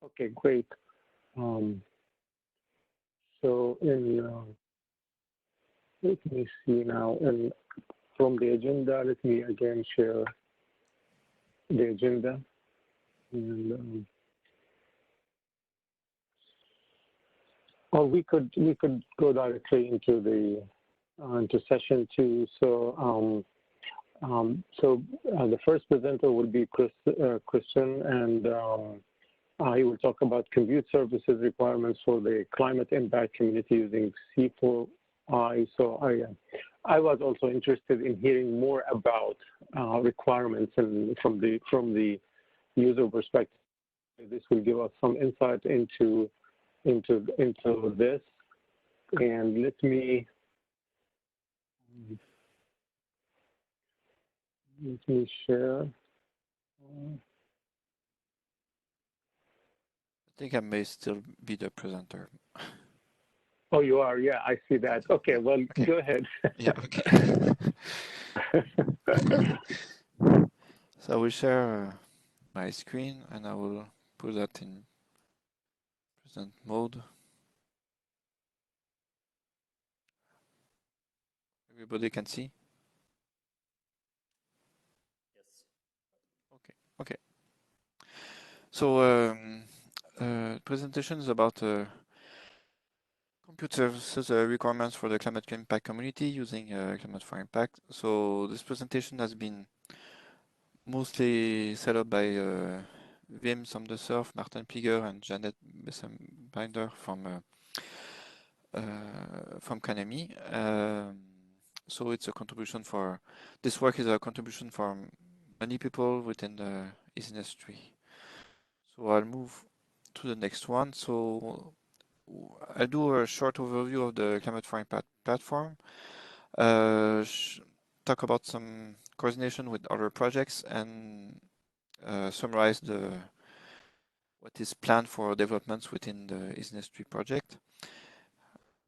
Okay, great. So let me see now, and from the agenda, let me again share the agenda. And or we could go directly into the into session 2. So the first presenter will be Christian, and he will talk about compute services requirements for the climate impact community using C4I. So I was also interested in hearing more about requirements and from the user perspective. This will give us some insight into this. And let me share. I think I may still be the presenter. Oh, you are? Yeah, I see that. Okay, well, okay. Go ahead. Yeah, okay. So I will share my screen and I will put that in present mode. Everybody can see? Yes. Okay. So presentation is about compute services requirements for the climate impact community using climate for impact. So this presentation has been mostly set up by Wim Somdersurf, Martin Piger, and Janet Bessembinder from KNMI. So it's a contribution for, this work is a contribution for many people within the IS-ENES-3. So I'll move to the next one. So I'll do a short overview of the Climate for Impact platform, talk about some coordination with other projects, and summarize what is planned for developments within the IS-ENES-3 project.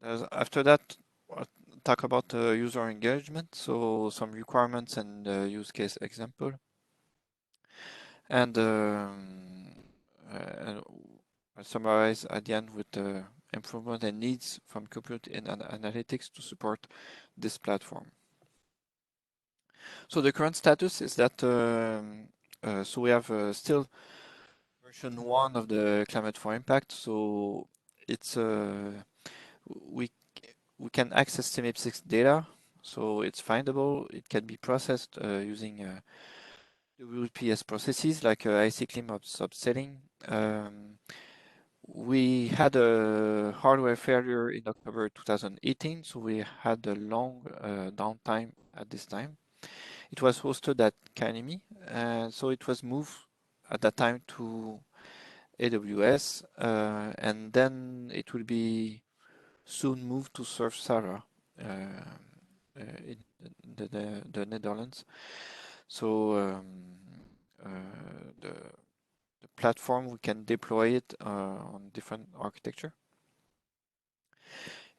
After that, I'll talk about user engagement, so some requirements and use case example. And I'll summarize at the end with the improvement and needs from compute and analytics to support this platform. So the current status is that so we have still version 1 of the Climate for Impact. So it's we can access CMIP6 data, so it's findable. It can be processed using WPS processes like IC-CLIM subsetting. We had a hardware failure in October 2018, so we had a long downtime at this time. It was hosted at KNMI, so it was moved at that time to AWS, and then it will be soon moved to Surf-Sara in the Netherlands. So the platform, we can deploy it on different architecture.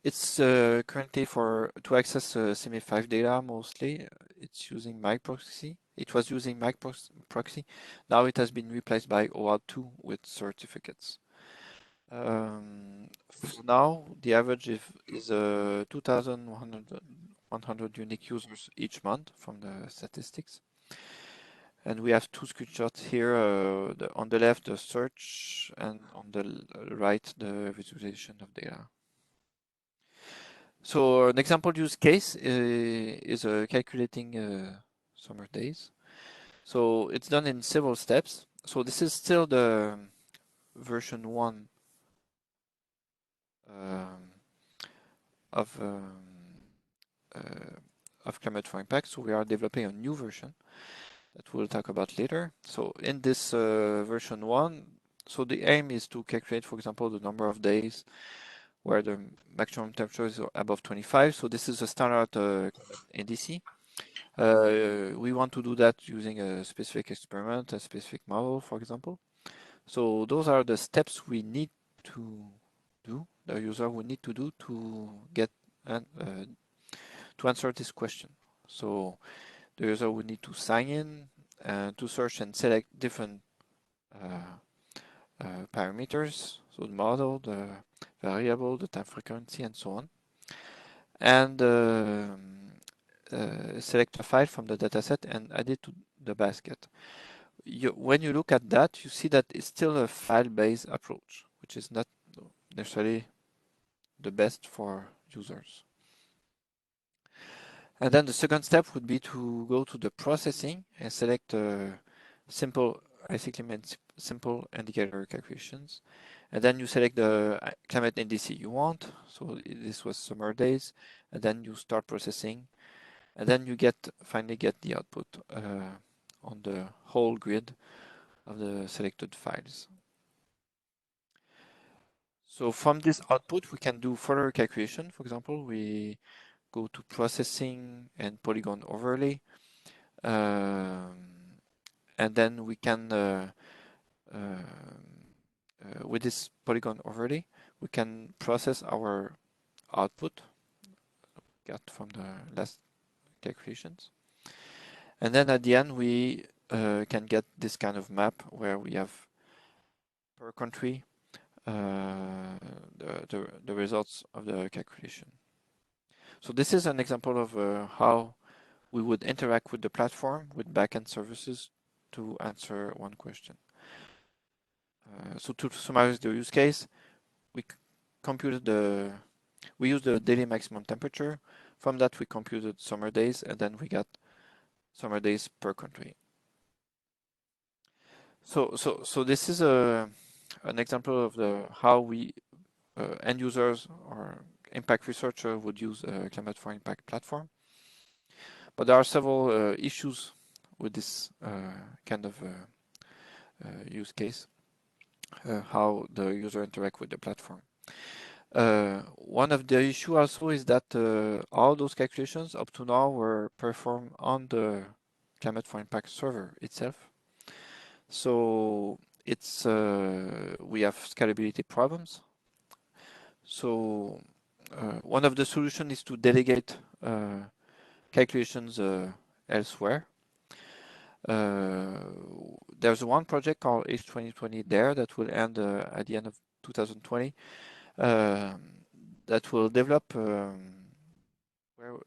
It's currently to access CMIP5 data mostly. It's using MyProxy. It was using MyProxy. Now it has been replaced by OAuth2 with certificates. For now, the average is 2,100 unique users each month from the statistics. And we have two screenshots here, on the left the search and on the right the visualization of data. So an example use case is calculating summer days. So it's done in several steps. So this is still the version 1 of Climate for Impact. So we are developing a new version that we'll talk about later. So in this version 1, so the aim is to calculate, for example, the number of days where the maximum temperature is above 25. So this is a standard NDC. We want to do that using a specific experiment, a specific model, for example. So those are the steps we need to do, the user will need to do to get to answer this question. So the user will need to sign in to search and select different parameters, so the model, the variable, the time frequency, and so on, and select a file from the dataset and add it to the basket. When you look at that, you see that it's still a file-based approach, which is not necessarily the best for users. And then the second step would be to go to the processing and select simple, I think meant simple indicator calculations. And then you select the climate indice you want. So this was summer days. And then you start processing. And then you finally get the output on the whole grid of the selected files. So from this output, we can do further calculation. For example, we go to processing and polygon overlay. And then we can, with this polygon overlay, we can process our output got from the last calculations. And then at the end, we can get this kind of map where we have per country the results of the calculation. So this is an example of how we would interact with the platform with backend services to answer one question. So to summarize the use case, we used the daily maximum temperature. From that, we computed summer days, and then we got summer days per country. So this is an example of how we end users or impact researcher would use a Climate for Impact platform. But there are several issues with this kind of use case, how the user interact with the platform. One of the issues also is that all those calculations up to now were performed on the Climate for Impact server itself. So it's we have scalability problems. So one of the solutions is to delegate calculations elsewhere. There's one project called H2020 there that will end at the end of 2020 that will develop where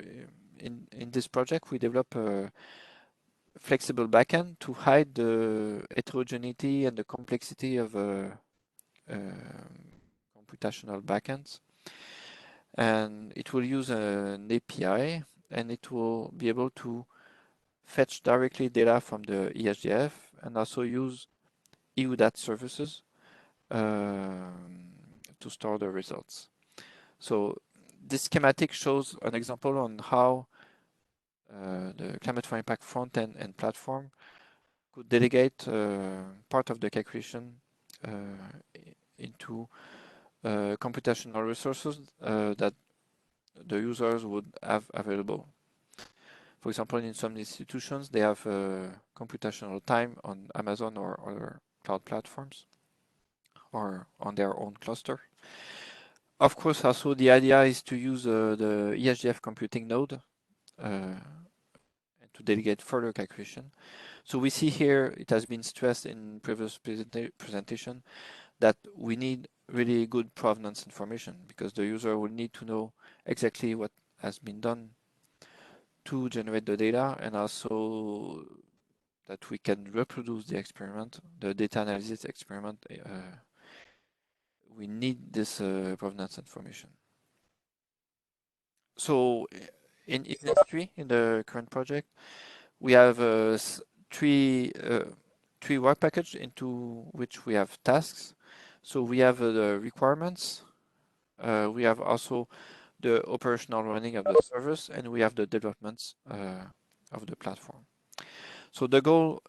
in this project we develop a flexible backend to hide the heterogeneity and the complexity of computational backends, and it will use an API, and it will be able to fetch directly data from the ESGF and also use EU data services to store the results. So this schematic shows an example on how the Climate for Impact front-end and platform could delegate part of the calculation into computational resources that the users would have available. For example, in some institutions, they have computational time on Amazon or other cloud platforms or on their own cluster. Of course, also the idea is to use the ESGF computing node and to delegate further calculation. So we see here, it has been stressed in previous presentation that we need really good provenance information because the user will need to know exactly what has been done to generate the data, and also that we can reproduce the experiment, the data analysis experiment. We need this provenance information. So in ENES-RI, in the current project, we have three work packages into which we have tasks. So we have the requirements, we have also the operational running of the service, and we have the developments of the platform. So the goal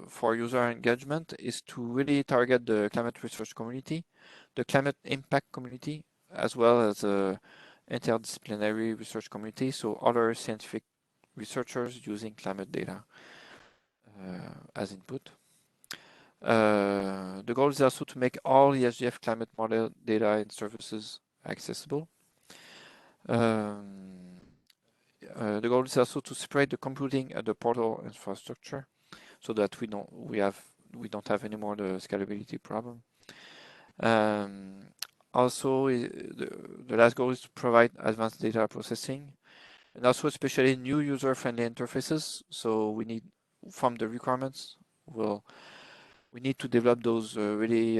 for user engagement is to really target the climate research community, the climate impact community, as well as the interdisciplinary research community, so other scientific researchers using climate data as input. The goal is also to make all ESGF climate model data and services accessible. The goal is also to separate the computing and the portal infrastructure so that we have we don't have anymore the scalability problem. Also, the last goal is to provide advanced data processing, and also especially new user-friendly interfaces. So we need, from the requirements, we need to develop those really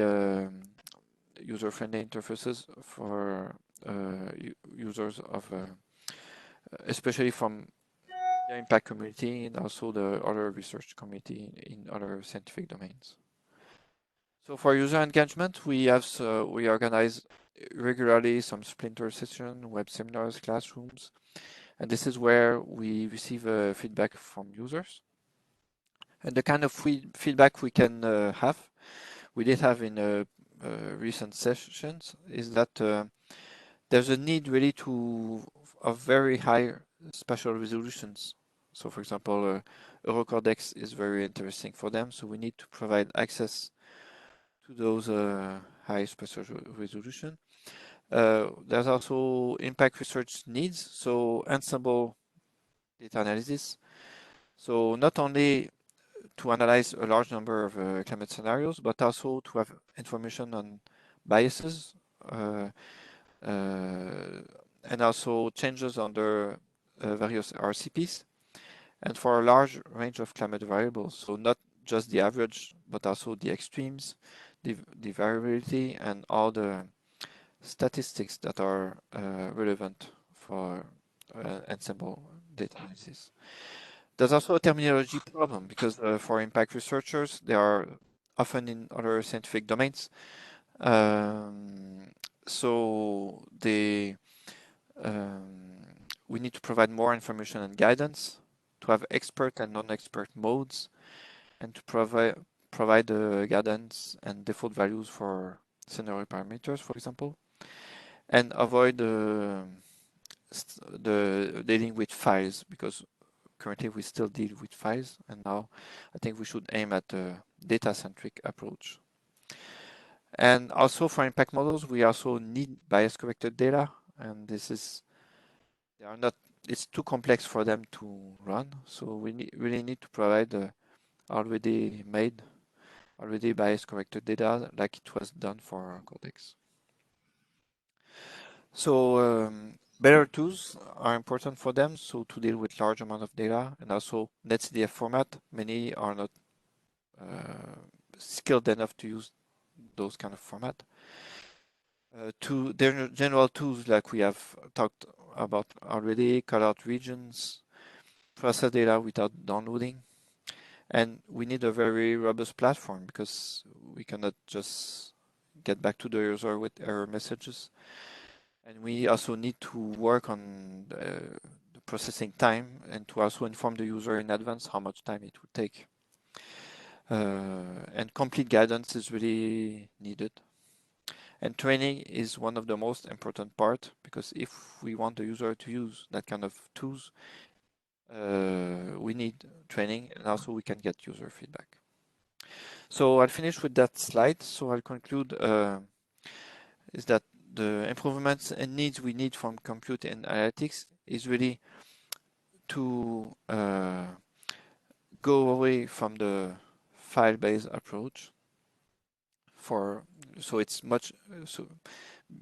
user-friendly interfaces for users of, especially from the impact community and also the other research community in other scientific domains. So for user engagement, we organize regularly some splinter sessions, web seminars, classrooms, and this is where we receive feedback from users. And the kind of feedback we can we did have in recent sessions, is that there's a need really of very high spatial resolutions. So for example, Eurocordex is very interesting for them, so we need to provide access to those high spatial resolution. There's also impact research needs, so ensemble data analysis. So not only to analyze a large number of climate scenarios, but also to have information on biases and also changes under various RCPs, and for a large range of climate variables. So not just the average, but also the extremes, the variability, and all the statistics that are relevant for ensemble data analysis. There's also a terminology problem because for impact researchers, they are often in other scientific domains. So we need to provide more information and guidance, to have expert and non-expert modes, and to provide the guidance and default values for scenario parameters, for example, and avoid the dealing with files, because currently we still deal with files, and now I think we should aim at a data-centric approach. And also for impact models, we also need bias-corrected data, and it's too complex for them to run. So we really need to provide already bias-corrected data, like it was done for Cortex. So better tools are important for them, so to deal with large amount of data, and also NetCDF format. Many are not skilled enough to use those kind of format. To general tools like we have talked about already, call out regions, process data without downloading, and we need a very robust platform because we cannot just get back to the user with error messages. And we also need to work on the processing time and to also inform the user in advance how much time it would take. And complete guidance is really needed. And training is one of the most important part, because if we want the user to use that kind of tools, we need training, and also we can get user feedback. So I'll finish with that slide. So I'll conclude is that the improvements and needs we need from compute and analytics is really to go away from the file-based approach.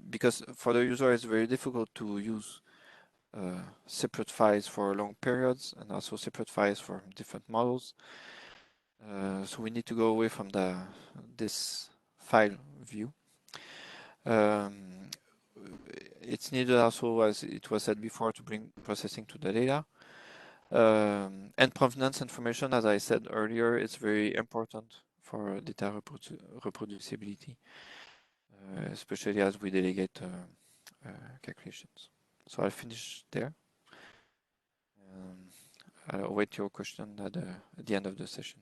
Because for the user it's very difficult to use separate files for long periods and also separate files for different models. So we need to go away from this file view. It's needed also, as it was said before, to bring processing to the data. And provenance information, as I said earlier, is very important for data reproducibility, especially as we delegate calculations. So I'll finish there. I'll await your question at the end of the session.